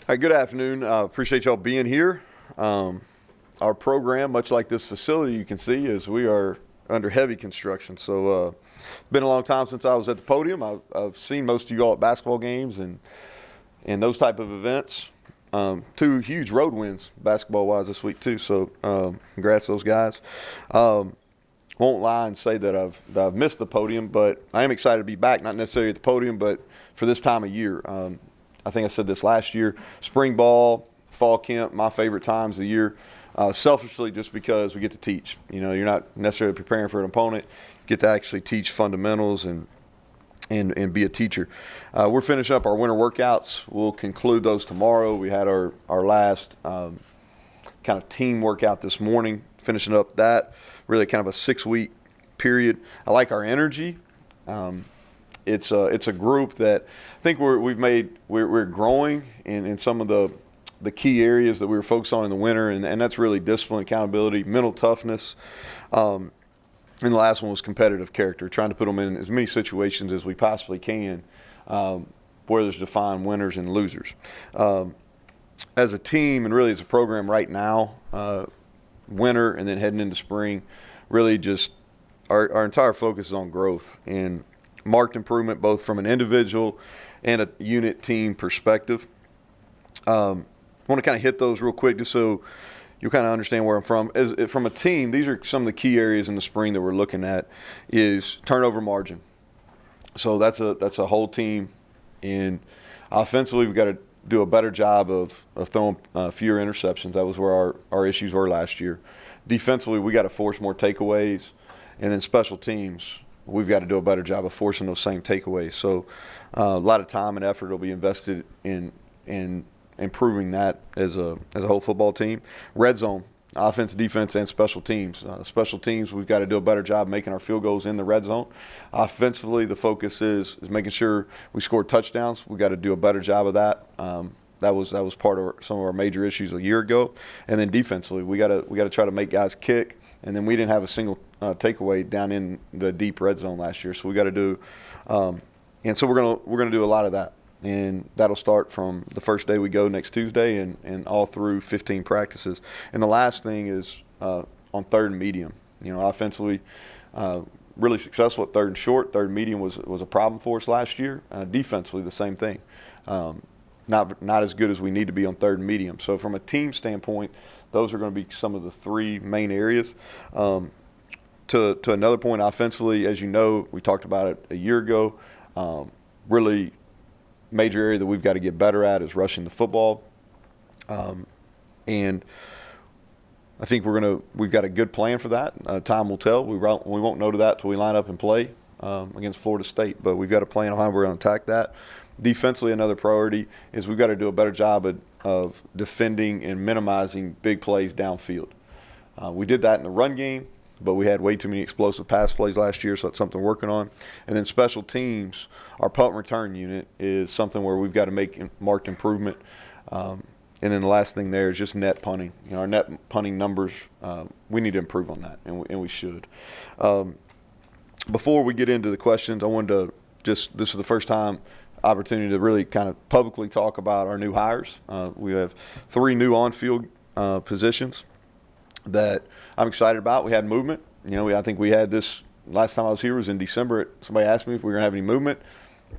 All right, good afternoon. Appreciate y'all being here. Our program, much like this facility, you can see, is we are under heavy construction. So it's been a long time since I was at the podium. I've seen most of you all at basketball games and those type of events. Two huge road wins basketball-wise this week too. So congrats to those guys. Won't lie and say that I've missed the podium, but I am excited to be back. Not necessarily at the podium, but for this time of year. I think I said this last year. Spring ball, fall camp, my favorite times of the year. Selfishly, just because we get to teach. You know, you're not necessarily preparing for an opponent. You get to actually teach fundamentals and be a teacher. We're finishing up our winter workouts. We'll conclude those tomorrow. We had our last kind of team workout this morning, finishing up that. Really kind of a 6-week period. I like our energy. It's a group that I think we're growing in some of the key areas that we were focused on in the winter, and that's really discipline, accountability, mental toughness. And the last one was competitive character, trying to put them in as many situations as we possibly can where there's defined winners and losers. As a team and really as a program right now, winter and then heading into spring, really just our entire focus is on growth and marked improvement both from an individual and a unit team perspective. I want to kind of hit those real quick just so you kind of understand where I'm from. From a team, these are some of the key areas in the spring that we're looking at is turnover margin. So that's a whole team. And offensively, we've got to do a better job of throwing fewer interceptions. That was where our issues were last year. Defensively, we got to force more takeaways. And then special teams, we've got to do a better job of forcing those same takeaways. So a lot of time and effort will be invested in improving that as a whole football team. Red zone, offense, defense, and special teams. Special teams, we've got to do a better job making our field goals in the red zone. Offensively, the focus is making sure we score touchdowns. We've got to do a better job of that. That was part of some of our major issues a year ago. And then defensively, we got to try to make guys kick. And then we didn't have a single takeaway down in the deep red zone last year, so we got to do. And so we're gonna do a lot of that. And that'll start from the first day we go next Tuesday and all through 15 practices. And the last thing is on third and medium. You know, offensively, really successful at third and short. Third and medium was a problem for us last year. Defensively, the same thing. Not as good as we need to be on third and medium. So from a team standpoint, those are going to be some of the three main areas. To another point, offensively, as you know, we talked about it a year ago, really major area that we've got to get better at is rushing the football. And I think we've got a good plan for that. Time will tell. We won't know to that till we line up and play against Florida State, but we've got a plan on how we're going to attack that. Defensively, another priority is we've got to do a better job of defending and minimizing big plays downfield. We did that in the run game, but we had way too many explosive pass plays last year, so that's something we're working on. And then special teams, our punt return unit is something where we've got to make marked improvement. And then the last thing there is just net punting. You know, our net punting numbers, we need to improve on that, and we should. Before we get into the questions, I wanted to this is the first time opportunity to really kind of publicly talk about our new hires. We have 3 new on-field positions that I'm excited about. We had movement. You know, I think we had this last time I was here was in December. Somebody asked me if we were going to have any movement.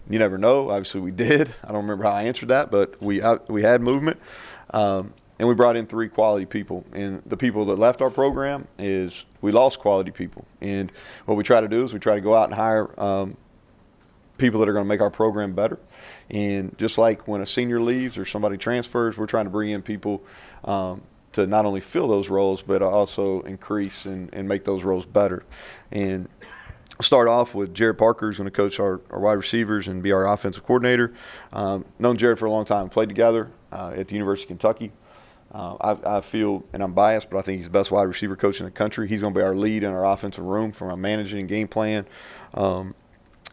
You never know. Obviously, we did. I don't remember how I answered that, but we had movement. And we brought in 3 quality people. And the people that left our program is we lost quality people. And what we try to do is we try to go out and hire people that are going to make our program better. And just like when a senior leaves or somebody transfers, we're trying to bring in people to not only fill those roles, but also increase and make those roles better. And start off with Jared Parker, who's going to coach our wide receivers and be our offensive coordinator. Known Jared for a long time, played together at the University of Kentucky. I feel, and I'm biased, but I think he's the best wide receiver coach in the country. He's going to be our lead in our offensive room from our managing game plan.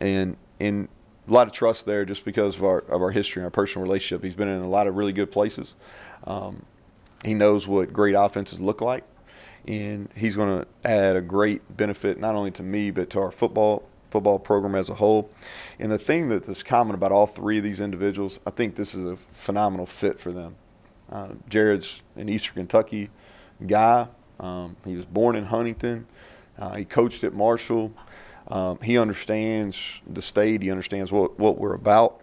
And a lot of trust there just because of our history and our personal relationship. He's been in a lot of really good places. He knows what great offenses look like, and he's going to add a great benefit not only to me but to our football football program as a whole. And the thing that's common about all three of these individuals, I think this is a phenomenal fit for them. Jared's an Eastern Kentucky guy. He was born in Huntington. He coached at Marshall. He understands the state. He understands what we're about.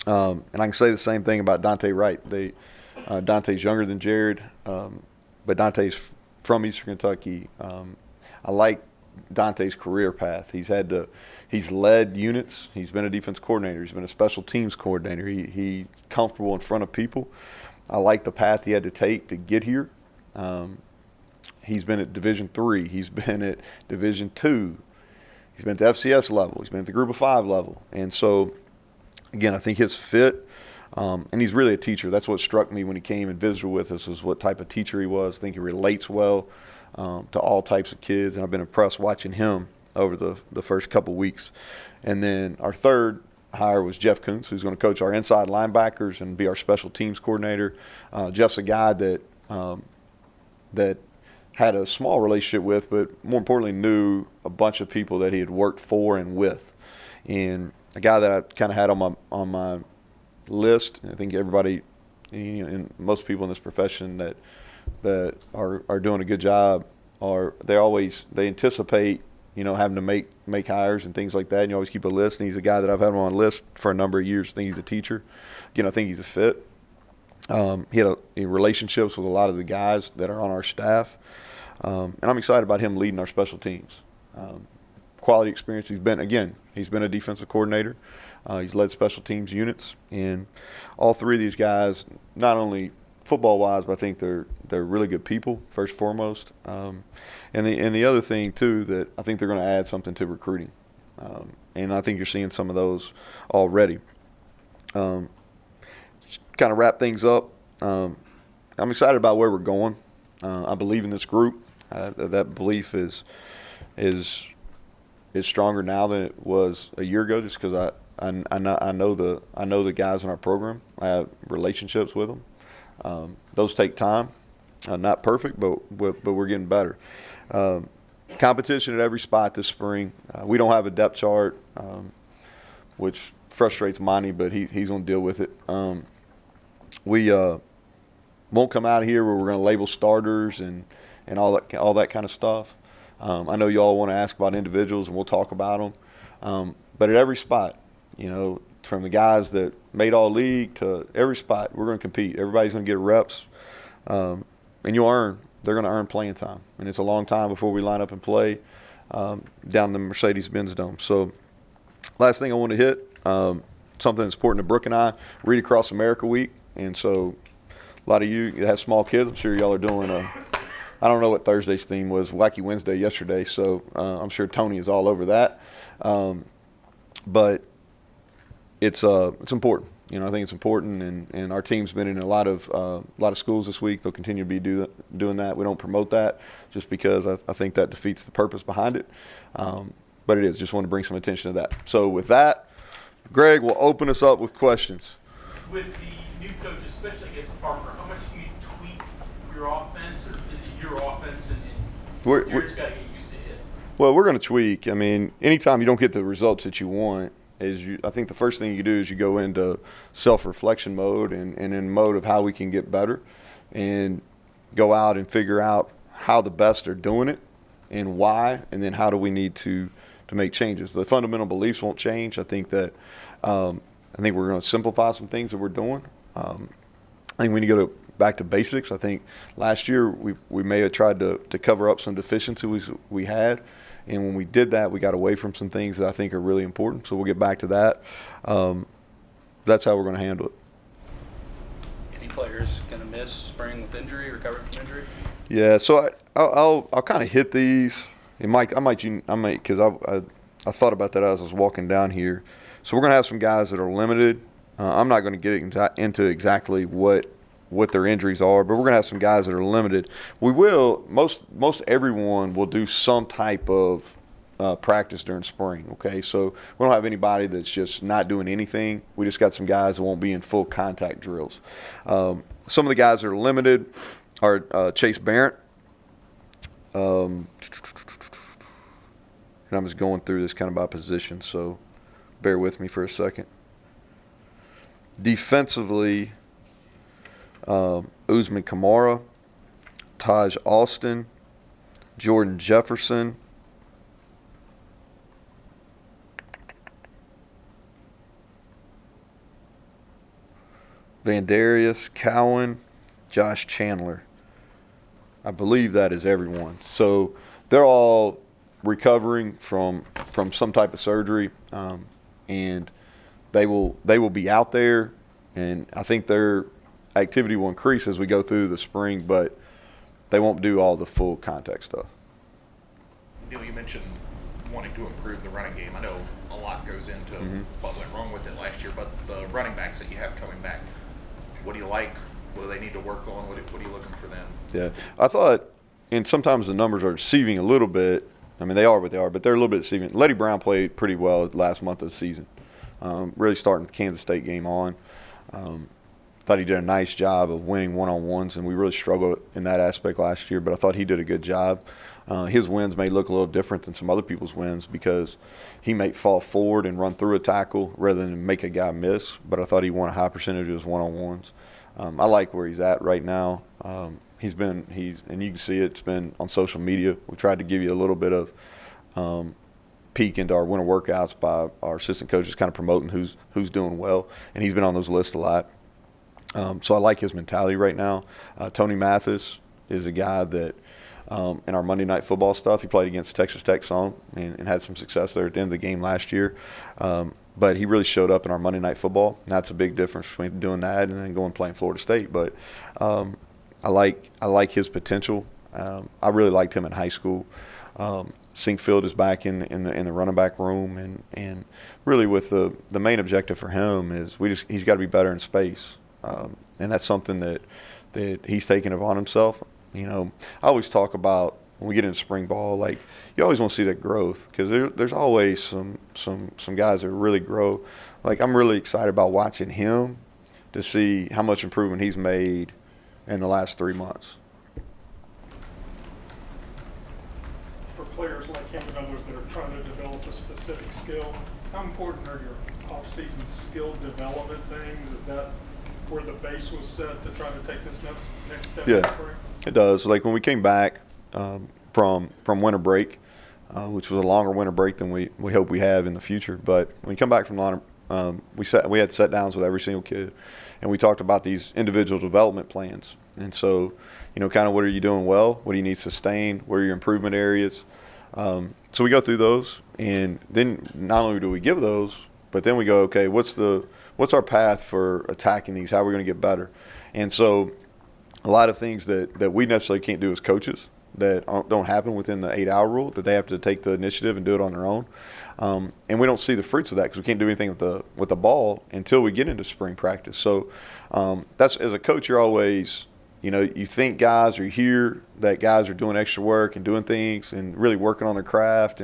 And I can say the same thing about Dante Wright. Dante's younger than Jared, but Dante's from Eastern Kentucky. I like Dante's career path. He's led units. He's been a defense coordinator. He's been a special teams coordinator. He's comfortable in front of people. I like the path he had to take to get here. He's been at Division III. He's been at Division II. He's been at the FCS level. He's been at the Group of 5 level. And so, again, I think his fit, and he's really a teacher. That's what struck me when he came and visited with us, is what type of teacher he was. I think he relates well to all types of kids, and I've been impressed watching him over the first couple weeks. And then our third hire was Jeff Kuntz, who's going to coach our inside linebackers and be our special teams coordinator. Jeff's a guy that had a small relationship with, but more importantly knew a bunch of people that he had worked for and with. And a guy that I kind of had on my list, I think everybody, and most people in this profession that are doing a good job, they anticipate, having to make hires and things like that, and you always keep a list. And he's a guy that I've had on a list for a number of years. I think he's a teacher. Again, I think he's a fit. He had relationships with a lot of the guys that are on our staff, and I'm excited about him leading our special teams. Quality experience. He's been a defensive coordinator. He's led special teams units, and all three of these guys, not only football-wise, but I think they're really good people, first and foremost. And the other thing, too, that I think they're going to add something to recruiting. And I think you're seeing some of those already. Kind of wrap things up. I'm excited about where we're going. I believe in this group. That belief is stronger now than it was a year ago, just because I know the guys in our program. I have relationships with them. Those take time. Not perfect, but we're getting better. Competition at every spot this spring. We don't have a depth chart, which frustrates Monty, but he's going to deal with it. We won't come out of here where we're going to label starters and all that kind of stuff. I know you all want to ask about individuals, and we'll talk about them. But at every spot, from the guys that made all league to every spot, we're going to compete. Everybody's going to get reps, and they're going to earn playing time. And it's a long time before we line up and play down the Mercedes-Benz Dome. So last thing I want to hit, something that's important to Brooke and I, Read Across America Week. And so a lot of you that have small kids, I'm sure y'all are doing I don't know what Thursday's theme was, Wacky Wednesday yesterday, so I'm sure Tony is all over that. But it's important. I think it's important, and our team's been in a lot of schools this week. They'll continue to be doing that. We don't promote that just because I think that defeats the purpose behind it. But it is. Just want to bring some attention to that. So with that, Greg will open us up with questions. With the new coach, especially against Parker, how much do you tweak your offense, or is it your offense and Jared's got to get used to it? Well, we're going to tweak. I mean, anytime you don't get the results that you want, I think the first thing you do is you go into self-reflection mode and in mode of how we can get better, and go out and figure out how the best are doing it and why, and then how do we need to make changes. The fundamental beliefs won't change. I think that I think we're going to simplify some things that we're doing. I think we need to go back to basics. I think last year we may have tried to cover up some deficiencies we had. And when we did that, we got away from some things that I think are really important. So we'll get back to that. That's how we're going to handle it. Any players going to miss spring with injury, recover from injury? Yeah, so I'll kind of hit these. I might because I thought about that as I was walking down here. So we're going to have some guys that are limited. I'm not going to get into exactly what their injuries are, but we're going to have some guys that are limited. We will, most everyone will do some type of practice during spring, okay? So we don't have anybody that's just not doing anything. We just got some guys that won't be in full contact drills. Some of the guys that are limited are Chase Barrett, and I'm just going through this kind of by position, so bear with me for a second. Defensively, Usman Kamara, Taj Austin, Jordan Jefferson, Vandarius Cowan, Josh Chandler. I believe that is everyone. So they're all recovering from some type of surgery, and they will be out there, and I think their activity will increase as we go through the spring, but they won't do all the full contact stuff. Neal, you mentioned wanting to improve the running game. I know a lot goes into what went wrong with it last year, but the running backs that you have coming back, what do you like? What do they need to work on? What are you looking for them? Yeah, I thought, and sometimes the numbers are deceiving a little bit. I mean, they are what they are, but they're a little bit deceiving. Letty Brown played pretty well last month of the season, really starting the Kansas State game on. Thought he did a nice job of winning one-on-ones, and we really struggled in that aspect last year, but I thought he did a good job. His wins may look a little different than some other people's wins because he may fall forward and run through a tackle rather than make a guy miss, but I thought he won a high percentage of his one-on-ones. I like where he's at right now. And you can see it's been on social media. We tried to give you a little bit of peek into our winter workouts by our assistant coaches, kind of promoting who's doing well, and he's been on those lists a lot. So I like his mentality right now. Tony Mathis is a guy that in our Monday Night Football stuff, he played against Texas Tech some and had some success there at the end of the game last year. But he really showed up in our Monday Night Football. That's a big difference between doing that and then going playing Florida State. But I like his potential. I really liked him in high school. Sinkfield is back in the running back room, and really with the main objective for him is he's got to be better in space. And that's something that he's taken upon himself. You know, I always talk about when we get into spring ball, like you always want to see that growth because there's always some guys that really grow. Like I'm really excited about watching him to see how much improvement he's made in the last 3 months. For players like him and others that are trying to develop a specific skill, how important are your off-season skill development things? Is that where the base was set to try to take this next step in the spring? It does. Like when we came back from winter break, which was a longer winter break than we hope we have in the future. But when you come back from we had set downs with every single kid, and we talked about these individual development plans. And so, you know, kind of what are you doing well? What do you need sustained? What are your improvement areas? So we go through those, and then not only do we give those, but then we go, okay, what's our path for attacking these? How are we going to get better? And so a lot of things that we necessarily can't do as coaches that don't happen within the 8-hour rule, that they have to take the initiative and do it on their own. And we don't see the fruits of that because we can't do anything with the ball until we get into spring practice. So that's, as a coach, you're always, you know, you think guys, or you hear that guys are doing extra work and doing things and really working on their craft,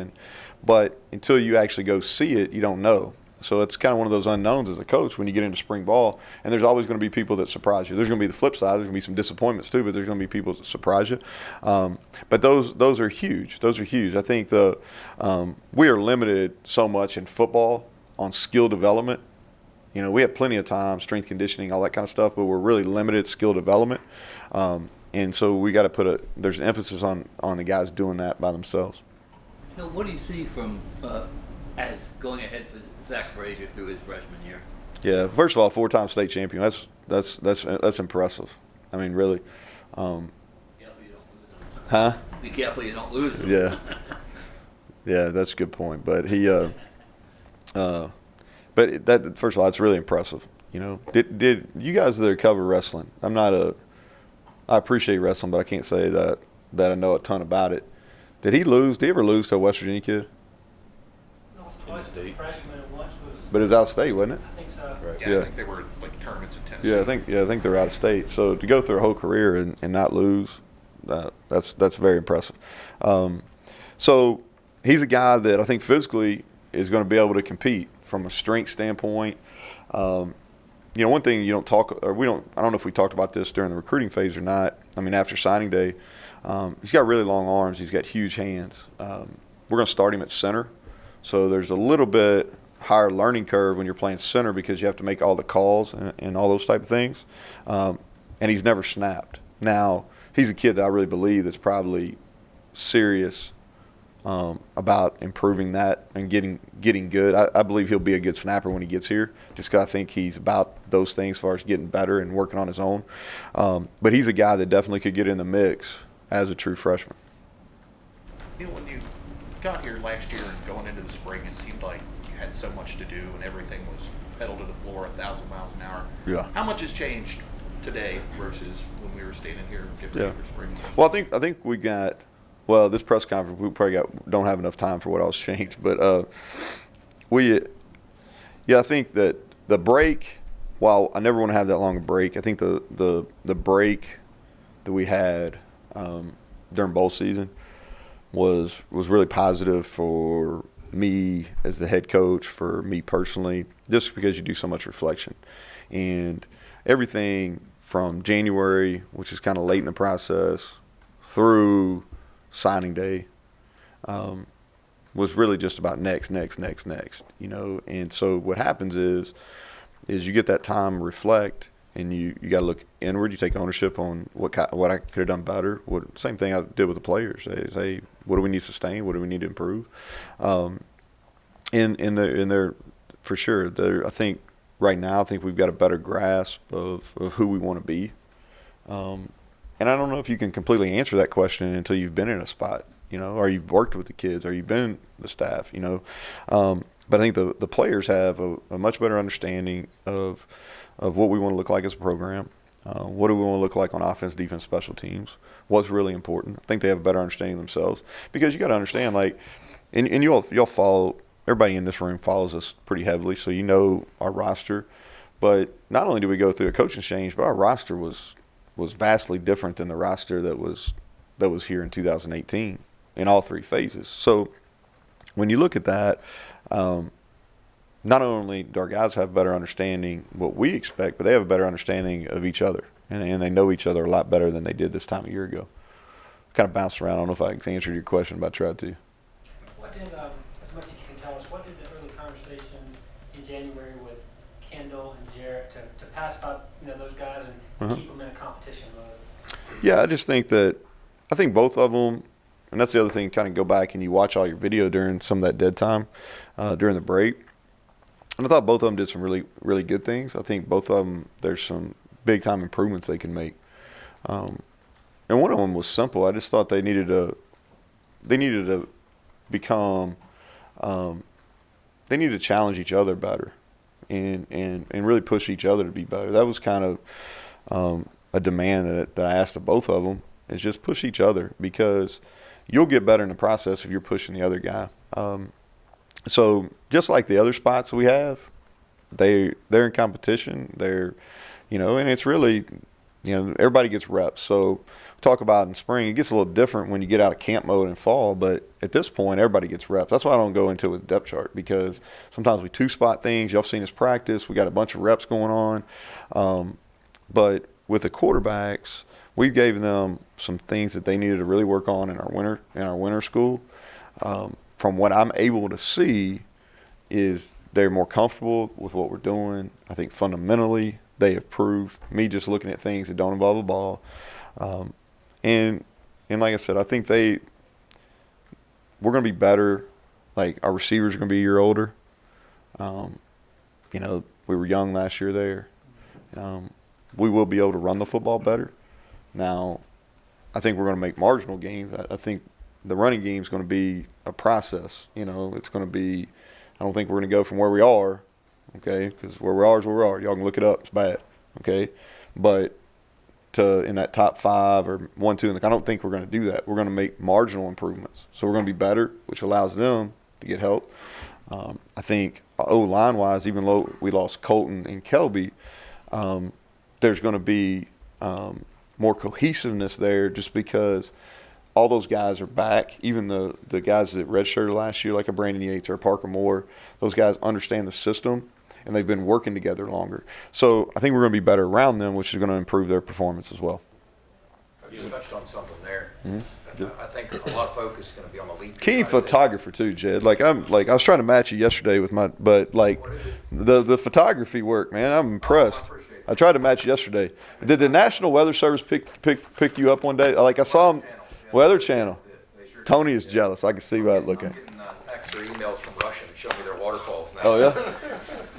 but until you actually go see it, you don't know. So it's kind of one of those unknowns as a coach when you get into spring ball, and there's always going to be people that surprise you. There's going to be the flip side. There's going to be some disappointments too, but there's going to be people that surprise you. But those are huge. Those are huge. I think we are limited so much in football on skill development. You know, we have plenty of time, strength conditioning, all that kind of stuff, but we're really limited skill development. And so we got to there's an emphasis on the guys doing that by themselves. You know, what do you see from as going ahead for Zach Frazier through his freshman year? Yeah, first of all, 4-time state champion. That's impressive. I mean, really. Be careful you don't lose him. Huh? Be careful you don't lose him. Yeah. Yeah, that's a good point. But but that, first of all, that's really impressive. You know, did you guys that cover wrestling? I appreciate wrestling, but I can't say that I know a ton about it. Did he lose? Did he ever lose to a West Virginia kid? In the state. Freshman at once was. But it was out of state, wasn't it? I think so. Right. Yeah. I think they were like tournaments in Tennessee. Yeah, I think they're out of state. So to go through a whole career and not lose, that's very impressive. So he's a guy that I think physically is going to be able to compete from a strength standpoint. You know, one thing I don't know if we talked about this during the recruiting phase or not. I mean, after signing day, he's got really long arms. He's got huge hands. we're going to start him at center. So there's a little bit higher learning curve when you're playing center because you have to make all the calls and all those type of things. And he's never snapped. Now, he's a kid that I really believe that's probably serious about improving that and getting good. I believe he'll be a good snapper when he gets here, just because I think he's about those things as far as getting better and working on his own. But he's a guy that definitely could get in the mix as a true freshman. Neal, when you got here last year and going into the spring, it seemed like you had so much to do and everything was pedal to the floor 1,000 miles an hour. Yeah. How much has changed today versus when we were standing here getting ready for spring? Well, I think we got. Well, this press conference, we probably don't have enough time for what else changed. But I think that the break, while I never want to have that long a break, I think the break that we had during bowl season was really positive for me as the head coach, for me personally, just because you do so much reflection. And everything from January, which is kind of late in the process, through signing day, was really just about next, you know. And so what happens is you get that time to reflect, and you got to look inward. You take ownership on what I could have done better. Same thing I did with the players. Hey, what do we need to sustain? What do we need to improve? In there for sure. I think right now, I think we've got a better grasp of who we want to be. And I don't know if you can completely answer that question until you've been in a spot, you know, or you've worked with the kids, or you've been the staff, you know. But I think the players have a much better understanding of what we want to look like as a program. What do we want to look like on offense, defense, special teams? What's really important? I think they have a better understanding themselves, because you got to understand, like, and you'll follow. Everybody in this room follows us pretty heavily, so you know our roster. But not only did we go through a coaching change, but our roster was vastly different than the roster that was here in 2018 in all three phases. So when you look at that, not only do our guys have a better understanding what we expect, but they have a better understanding of each other, and they know each other a lot better than they did this time a year ago. Kind of bounced around. I don't know if I answered your question, but I tried to. What did, as much as you can tell us, what did the early conversation in January with Kendall and Jarrett to pass about, you know, those guys and keep them in a competition mode? Yeah, I just think both of them, and that's the other thing, kind of go back and you watch all your video during some of that dead time during the break. And I thought both of them did some really, really good things. I think both of them, there's some big-time improvements they can make. And one of them was simple. I just thought they needed to become they needed to challenge each other better and really push each other to be better. That was kind of a demand that I asked of both of them, is just push each other, because you'll get better in the process if you're pushing the other guy. So just like the other spots we have, they're in competition. They're, you know, and it's really, you know, everybody gets reps. So talk about in spring, it gets a little different when you get out of camp mode in fall, but at this point, everybody gets reps. That's why I don't go into it with depth chart, because sometimes we two-spot things. Y'all seen us practice. We got a bunch of reps going on. But with the quarterbacks, we gave them some things that they needed to really work on in our winter school. From what I'm able to see, is they're more comfortable with what we're doing. I think fundamentally they have proved, me just looking at things that don't involve a ball. And like I said, I think we're going to be better. Like, our receivers are going to be a year older. You know, we were young last year there. We will be able to run the football better. Now, I think we're going to make marginal gains. I think the running game is going to be a process. You know, it's going to be – I don't think we're going to go from where we are, okay, because where we are is where we are. Y'all can look it up. It's bad, okay? But in that top 5 or 1, 2, I don't think we're going to do that. We're going to make marginal improvements. So we're going to be better, which allows them to get help. I think O-line-wise, even though we lost Colton and Kelby, there's going to be more cohesiveness there, just because – all those guys are back. Even the guys that redshirted last year, like a Brandon Yates or a Parker Moore, those guys understand the system, and they've been working together longer. So I think we're going to be better around them, which is going to improve their performance as well. Coach, You touched on something there. Mm-hmm. I think a lot of focus is going to be on the leap. Key photographer too, Jed. Like I was trying to match you yesterday with but like What is it? the photography work, man. I'm impressed. appreciate it. I tried to match you yesterday. Did the National Weather Service pick you up one day? Like I saw him, Weather Channel. They sure Tony is jealous. I can see by it looking. I'm getting texts or emails from Russia to show me their waterfalls now. Oh yeah,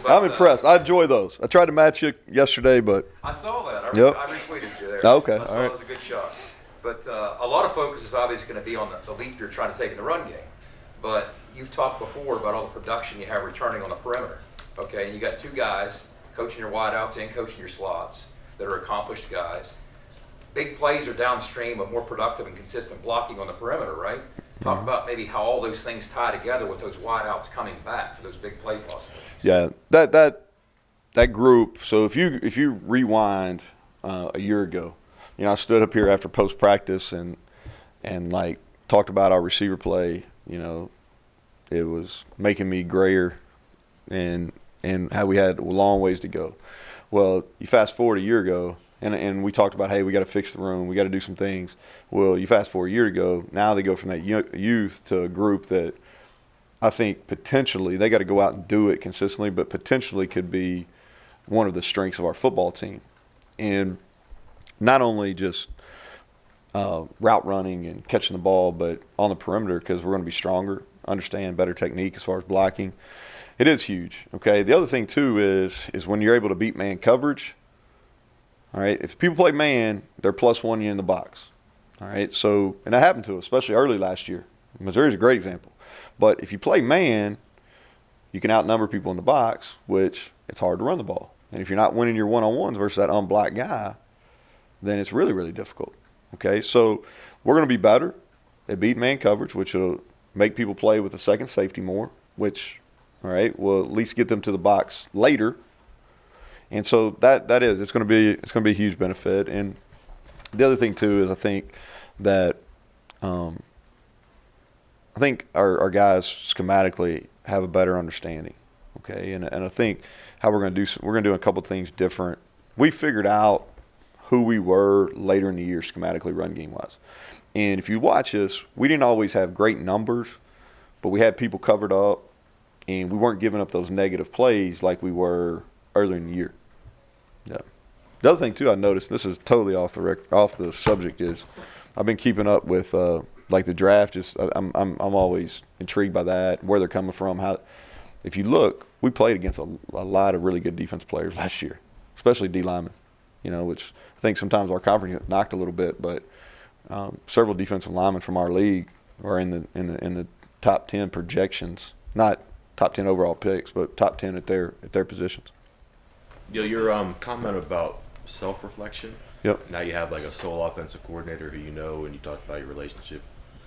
But, I'm impressed. I enjoy those. I tried to match you yesterday, but I saw that. Yep. I retweeted you there. Okay, I saw all right. it was a good shot. But a lot of focus is obviously going to be on the leap you're trying to take in the run game. But you've talked before about all the production you have returning on the perimeter. Okay, and you got two guys coaching your wideouts and coaching your slots that are accomplished guys. Big plays are downstream of more productive and consistent blocking on the perimeter, right? Talk about maybe how all those things tie together with those wideouts coming back for those big play possibilities. yeah, that group. So if you rewind a year ago, I stood up here after post practice and like talked about our receiver play. It was making me grayer and how we had a long ways to go. Well, you fast forward a year ago, and we talked about, hey, we got to fix the room, we got to do some things. Well, you fast forward a year ago, now they go from that youth to a group that I think potentially they got to go out and do it consistently, but potentially could be one of the strengths of our football team. And not only just route running and catching the ball, but on the perimeter, because we're going to be stronger, understand better technique as far as blocking. It is huge. Okay. The other thing too is when you're able to beat man coverage. All right. If people play man, they're +1 you in the box. All right. So, and that happened to us, especially early last year. Missouri's a great example. But if you play man, you can outnumber people in the box, which it's hard to run the ball. And if you're not winning your one-on-ones versus that unblocked guy, then it's really, really difficult. Okay. So we're going to be better at beat man coverage, which will make people play with the second safety more, which, all right, will at least get them to the box later. And so it's going to be a huge benefit. And the other thing too is I think that our guys schematically have a better understanding. Okay, and I think how we're going to do a couple of things different. We figured out who we were later in the year schematically, run game wise. And if you watch us, we didn't always have great numbers, but we had people covered up, and we weren't giving up those negative plays like we were earlier in the year. Yeah. The other thing too, I noticed, this is totally off the subject, is I've been keeping up with like the draft. Just I'm always intrigued by that, where they're coming from. How, if you look, we played against a lot of really good defense players last year, especially D linemen. Which I think sometimes our conference knocked a little bit, but several defensive linemen from our league are in the top 10 projections, not top 10 overall picks, but top 10 at their positions. Your comment about self-reflection. Yep. Now you have like a sole offensive coordinator who and you talked about your relationship.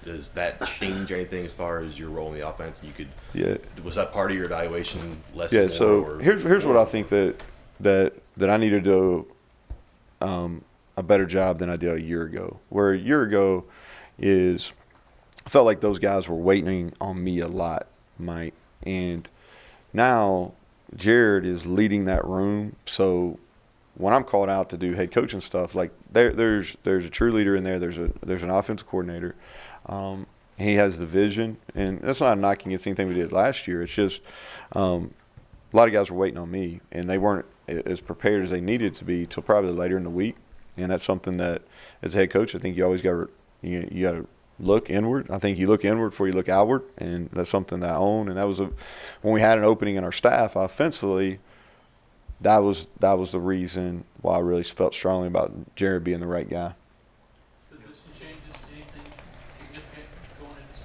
Does that change anything as far as your role in the offense? Was that part of your evaluation lesson? Yeah. So here's what I think that I need to do a better job than I did a year ago. Where a year ago is I felt like those guys were waiting on me a lot, Mike, and now Jared is leading that room. So when I'm called out to do head coaching stuff, like there's a true leader in there. There's an offensive coordinator. He has the vision, and that's not knocking against anything we did last year. It's just a lot of guys were waiting on me, and they weren't as prepared as they needed to be till probably later in the week. And that's something that, as a head coach, I think you always got to look inward. I think you look inward before you look outward, and that's something that I own. And that was when we had an opening in our staff offensively. That was the reason why I really felt strongly about Jared being the right guy. Position changes, anything significant going into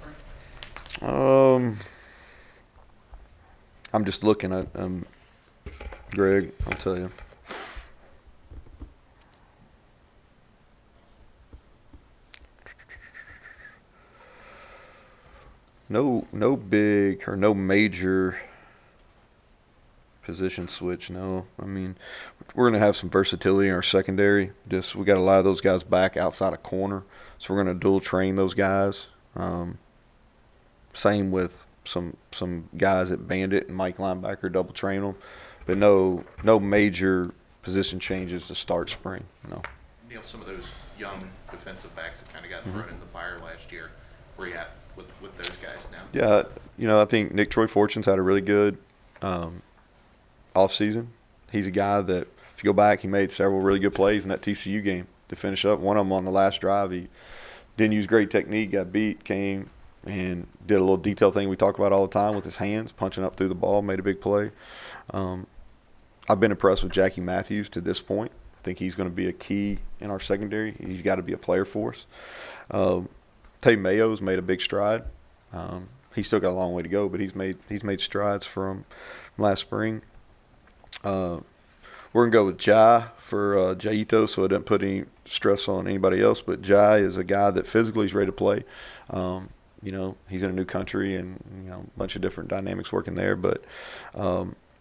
spring? I'm just looking at Greg. I'll tell you. No big or no major position switch. No, I mean we're going to have some versatility in our secondary. Just we got a lot of those guys back outside a corner, so we're going to dual train those guys. Same with some guys at Bandit and Mike linebacker, double train them, but no major position changes to start spring. No. you know, some of those young defensive backs that kind of got thrown in the fire last year. Where you at with those guys now? Yeah, you know, I think Nick Troy Fortune's had a really good off season. He's a guy that, if you go back, he made several really good plays in that TCU game to finish up. One of them on the last drive, he didn't use great technique, got beat, came and did a little detail thing we talk about all the time with his hands, punching up through the ball, made a big play. I've been impressed with Jackie Matthews to this point. I think he's going to be a key in our secondary. He's got to be a player for us. Tay Mayo's made a big stride. He's still got a long way to go, but he's made strides from last spring. We're gonna go with Jai for Jaito, so it doesn't put any stress on anybody else. But Jai is a guy that physically is ready to play. You know, he's in a new country and, you know, a bunch of different dynamics working there. But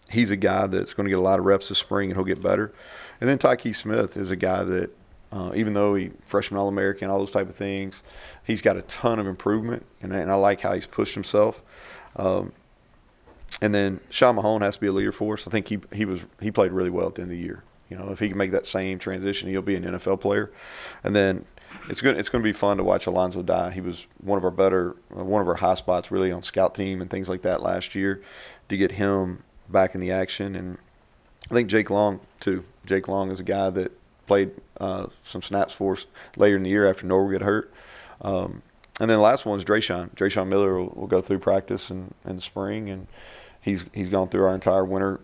he's a guy that's going to get a lot of reps this spring and he'll get better. And then Tyke Smith is a guy that, even though he freshman All-American, all those type of things, he's got a ton of improvement, and I like how he's pushed himself. And then Sean Mahone has to be a leader for us. I think he played really well at the end of the year. You know, if he can make that same transition, he'll be an NFL player. And then it's going to be fun to watch Alonzo Dye. He was one of our high spots really on scout team and things like that last year. To get him back in the action, and I think Jake Long too. Jake Long is a guy that played some snaps for us later in the year after Norwood got hurt. And then the last one is Drayshawn. Drayshawn Miller will go through practice in the spring, and he's gone through our entire winter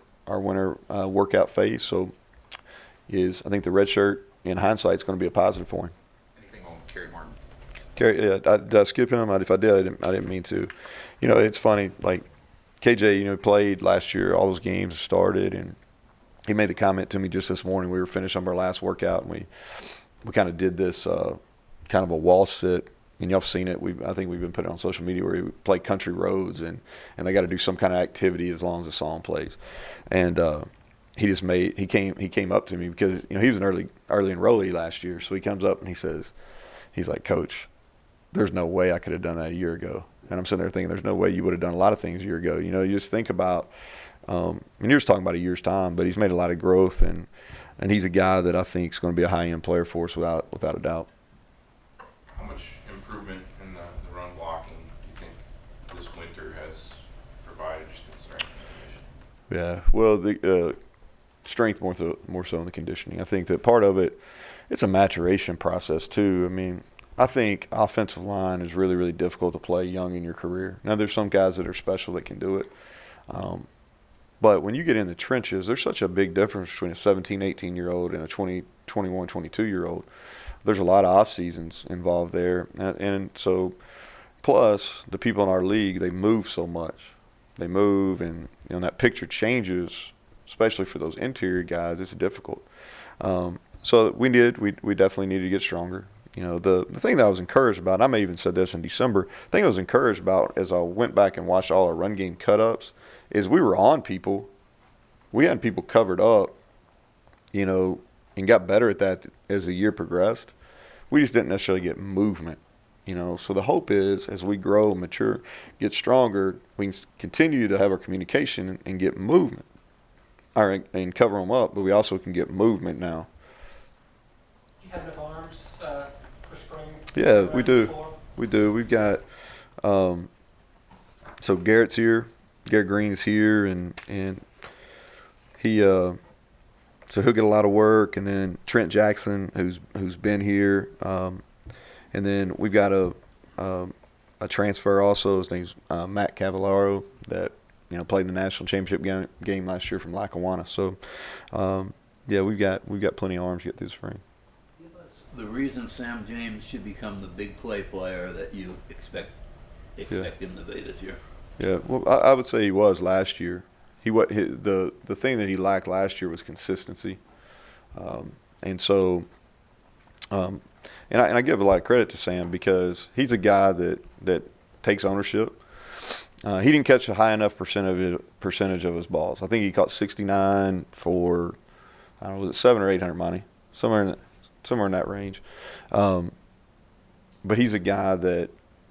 workout phase. So I think the red shirt in hindsight is going to be a positive for him. Anything on Kerry Martin? Kerry, did I skip him? If I did, I didn't mean to. You know, it's funny. Like KJ, you know, played last year. All those games started, and he made the comment to me just this morning. We were finishing up our last workout, and we kind of did this kind of a wall sit. And y'all have seen it. I think we've been putting it on social media where we play country roads, and they got to do some kind of activity as long as the song plays. And he came up to me because, you know, he was an early enrollee last year. So he comes up and he's like, Coach, there's no way I could have done that a year ago. And I'm sitting there thinking, there's no way you would have done a lot of things a year ago. You know, you just think about, and you're just talking about a year's time, but he's made a lot of growth, and he's a guy that I think is going to be a high-end player for us without a doubt. How much improvement in the run blocking do you think this winter has provided just in strength and conditioning? Yeah, well, the strength more so than the conditioning. I think that part of it, it's a maturation process too. I mean, I think offensive line is really, really difficult to play young in your career. Now, there's some guys that are special that can do it. But when you get in the trenches, there's such a big difference between a 17, 18-year-old and a 20, 21, 22-year-old. There's a lot of off seasons involved there. And so, plus, the people in our league, they move so much. They move, and, you know, that picture changes, especially for those interior guys. It's difficult. So we definitely needed to get stronger. You know, the thing that I was encouraged about, and I may even said this in December, the thing I was encouraged about as I went back and watched all our run game cut-ups is we were on people. We had people covered up, you know, and got better at that as the year progressed. We just didn't necessarily get movement, you know. So the hope is as we grow, mature, get stronger, we can continue to have our communication and get movement and cover them up, but we also can get movement now. Do you have enough arms for spring? Yeah, we do. We do. We've got so Garrett's here. Garrett Green is here, and he so he'll get a lot of work. And then Trent Jackson, who's been here, and then we've got a transfer also. His name's Matt Cavallaro that, you know, played in the national championship game last year from Lackawanna. So yeah, we've got plenty of arms to get through the spring. The reason Sam James should become the big player that you expect him to be this year. Yeah, well, I would say he was last year. The thing that he lacked last year was consistency, and so, and I give a lot of credit to Sam because he's a guy that takes ownership. He didn't catch a high enough percentage of his balls. I think he caught 69 for, I don't know, was it 700 or 800 money, somewhere in that range. But he's a guy that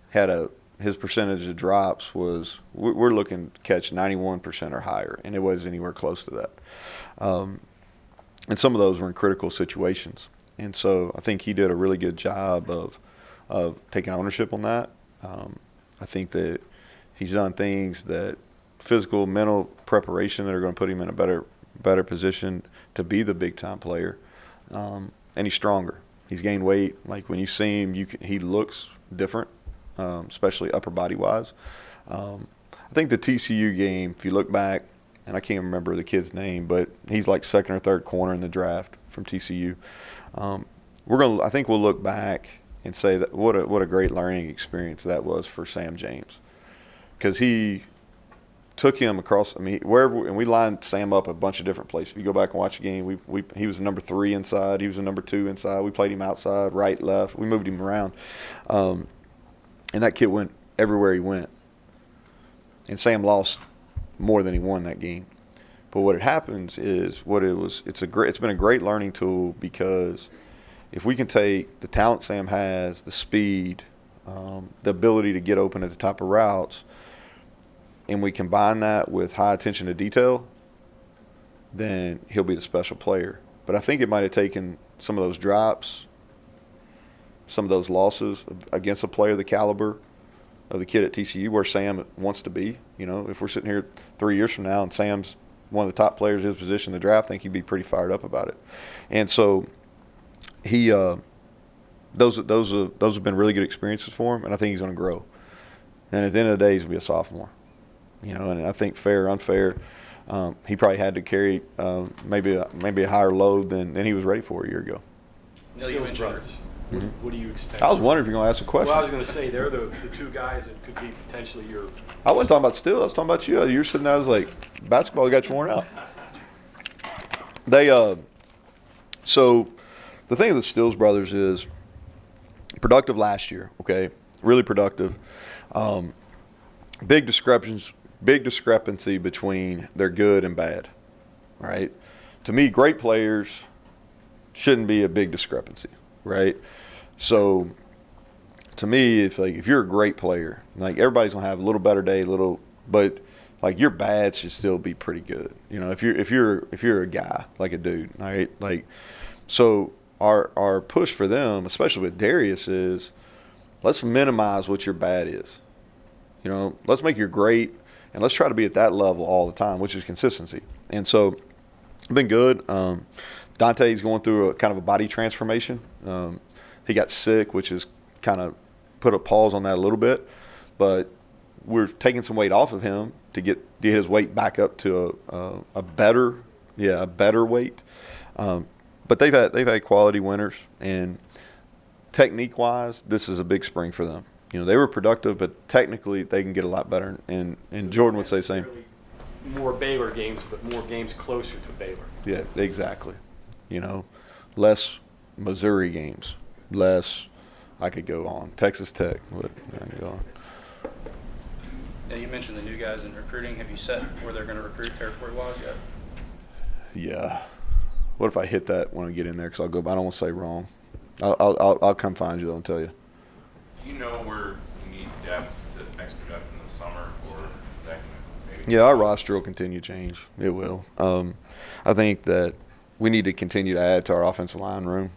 had his percentage of drops was, we're looking to catch 91% or higher, and it wasn't anywhere close to that. And some of those were in critical situations. And so I think he did a really good job of taking ownership on that. I think that he's done things that physical, mental preparation that are going to put him in a better position to be the big-time player. And he's stronger. He's gained weight. Like when you see him, he looks different, especially upper body-wise. I think the TCU game, if you look back, and I can't remember the kid's name, but he's like second or third corner in the draft from TCU. I think we'll look back and say that what a great learning experience that was for Sam James, because he took him across. I mean, wherever, and we lined Sam up a bunch of different places. If you go back and watch the game, he was the number 3 inside. He was the number 2 inside. We played him outside, right, left. We moved him around, and that kid went everywhere he went. And Sam lost more than he won that game. But what happens is it's been a great learning tool, because if we can take the talent Sam has, the speed, the ability to get open at the top of routes, and we combine that with high attention to detail, then he'll be the special player. But I think it might have taken some of those drops, some of those losses against a player the caliber of the kid at TCU, where Sam wants to be. You know, if we're sitting here 3 years from now and Sam's one of the top players in his position in the draft, I think he'd be pretty fired up about it. And so he those have been really good experiences for him, and I think he's going to grow. And at the end of the day, he's going to be a sophomore. You know, and I think fair or unfair, he probably had to carry maybe a higher load than he was ready for a year ago. Stills brothers. What do you expect? I was wondering if you're going to ask a question. Well, I was going to say they're the two guys that could be potentially your. I wasn't talking about Still. I was talking about you. You're sitting there. I was like, basketball got you worn out. So the thing with the Stills brothers is productive last year. Okay, really productive. Big discrepancy between their good and bad. All right. To me, great players shouldn't be a big discrepancy. Right. So to me, if you're a great player, like everybody's gonna have a little better day, but like your bad should still be pretty good. You know, if you're a guy, like a dude, right? Like, so our push for them, especially with Darius, is let's minimize what your bad is. You know, let's make your great, and let's try to be at that level all the time, which is consistency. And so it's been good. Dante's going through a kind of a body transformation. He got sick, which has kind of put a pause on that a little bit. But we're taking some weight off of him to get his weight back up to a better weight. But they've had quality winners, and technique-wise, this is a big spring for them. You know, they were productive, but technically they can get a lot better. And Jordan would say the same. More Baylor games, but more games closer to Baylor. Yeah, exactly. You know, less Missouri games, less. I could go on. Texas Tech, but I can go on. Now, you mentioned the new guys in recruiting. Have you set where they're going to recruit territory-wise yet? Yeah. What if I hit that when I get in there? Because I'll go. I don't want to say wrong. I'll come find you though and tell you. Do you know where you need extra depth in the summer, or is that maybe? Yeah, our roster will continue to change. It will. I think that we need to continue to add to our offensive line room.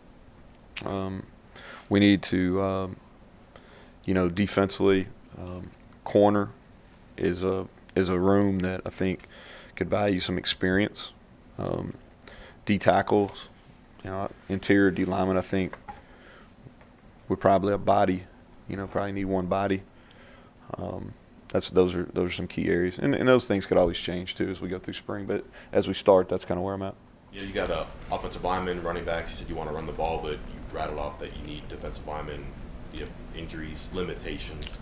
We need to, defensively, corner is a room that I think could value some experience. D tackles, interior D lineman, I think we're probably a body. Probably need one body. Those are some key areas, and those things could always change too as we go through spring. But as we start, that's kind of where I'm at. Yeah, you got offensive linemen, running backs. You said you want to run the ball, but you rattled off that you need defensive linemen. You have injuries, limitations.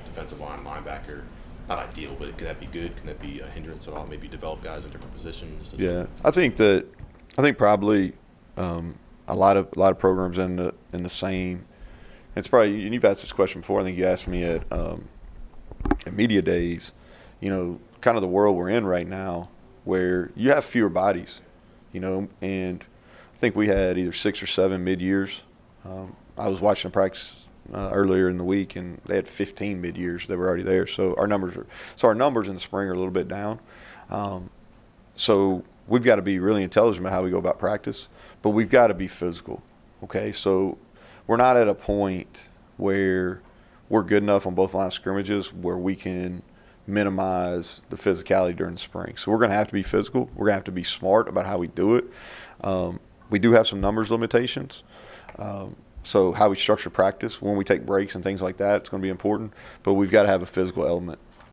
Defensive line, linebacker, not ideal, but can that be good? Can that be a hindrance at all? Maybe develop guys in different positions. Yeah, I think probably a lot of programs in the same. It's probably, and you've asked this question before. I think you asked me at media days. Kind of the world we're in right now, where you have fewer bodies. And I think we had either 6 or 7 mid-years. I was watching a practice earlier in the week, and they had 15 mid-years that were already there. So our numbers in the spring are a little bit down. So we've got to be really intelligent about how we go about practice, but we've got to be physical. Okay, so we're not at a point where we're good enough on both lines of scrimmages where we can minimize the physicality during the spring. So we're going to have to be physical. We're going to have to be smart about how we do it. We do have some numbers limitations. So how we structure practice, when we take breaks and things like that, it's going to be important. But we've got to have a physical element